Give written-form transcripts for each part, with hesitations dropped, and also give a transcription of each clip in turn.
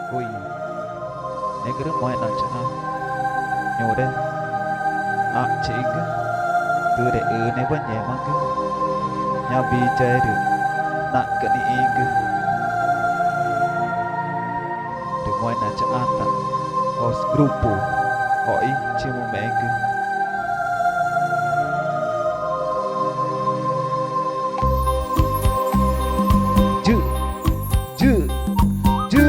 Ui, negeri mau nak cakap, nyore, cing, tu dek ne banyak mangga, nyabi cari, nak keni ing, dek mau nak cakap tak, os grupo, oi cium mangga. Ju, ju, ju.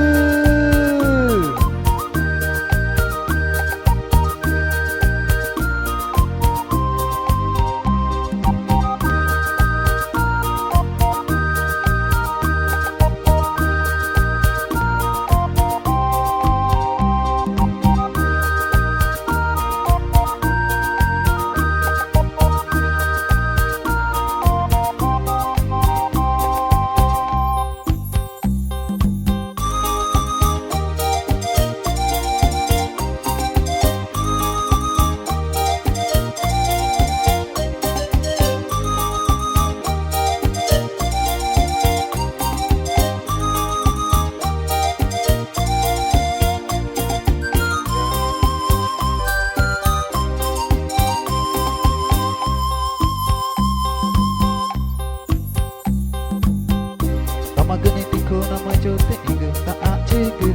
Tamagenetiko nama jote inge tak cege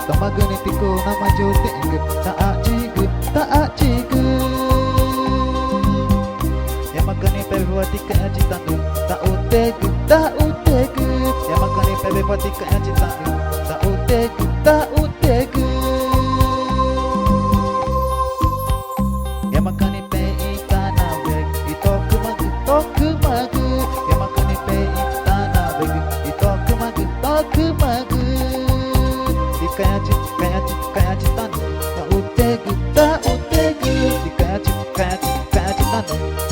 Tamagenetiko nama jote inge tak cege yang makane pebe wati kaya citanu tak utege yang makane pebe wati kaya citanu tak utege yang makane pei tanah weg itu kemagu yang makane pei kemagu kaya citan tak utege di kaya citan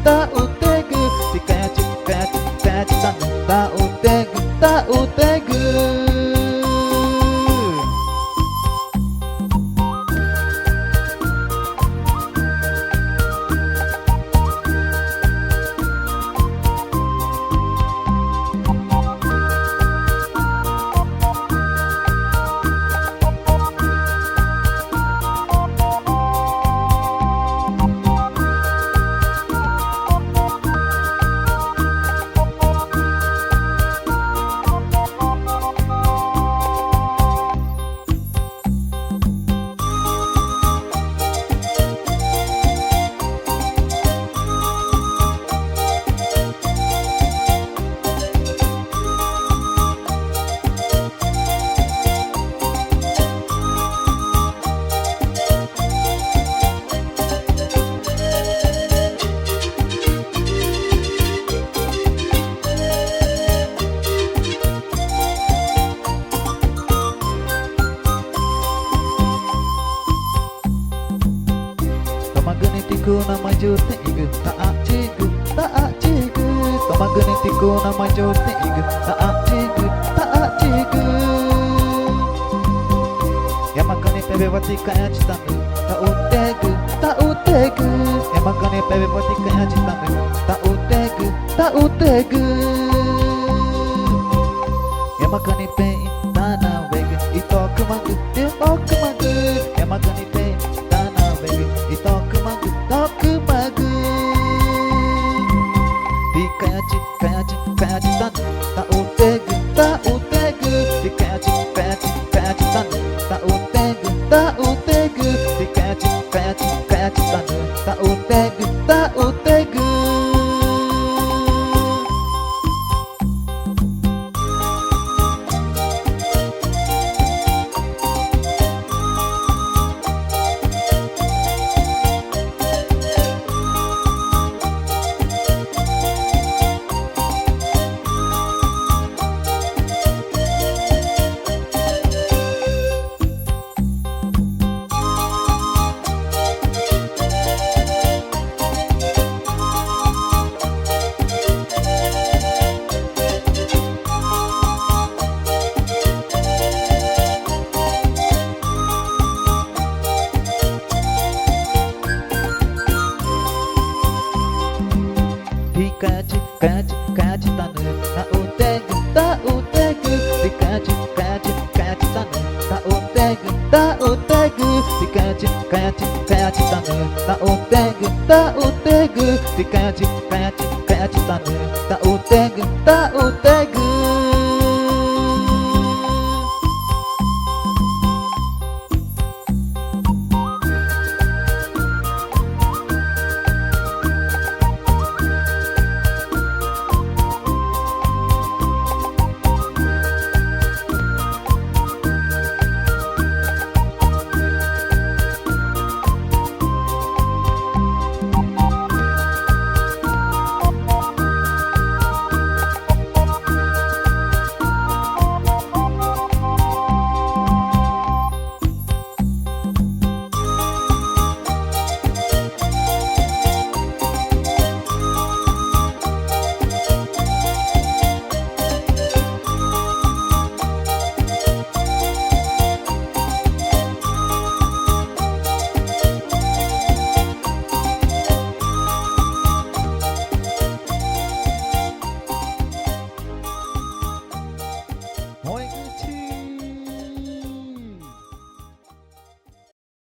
tak utege di kaya citan tak utege Tamagenetiko nama jote inge tak cege Tamagenetiko nama jote inge tak cege yang makane pebe wati kaya citanu tak utege yang makane pebe wati kaya citanu tak utege yang makane pei tanah wege itu kemagu yang makane pei tanah wege itu kemagu di kaya citan tak utege di kaya citan tak utege di kaya citan tak utege tautegu, di kayak cik tanu, tautegu, tautegu.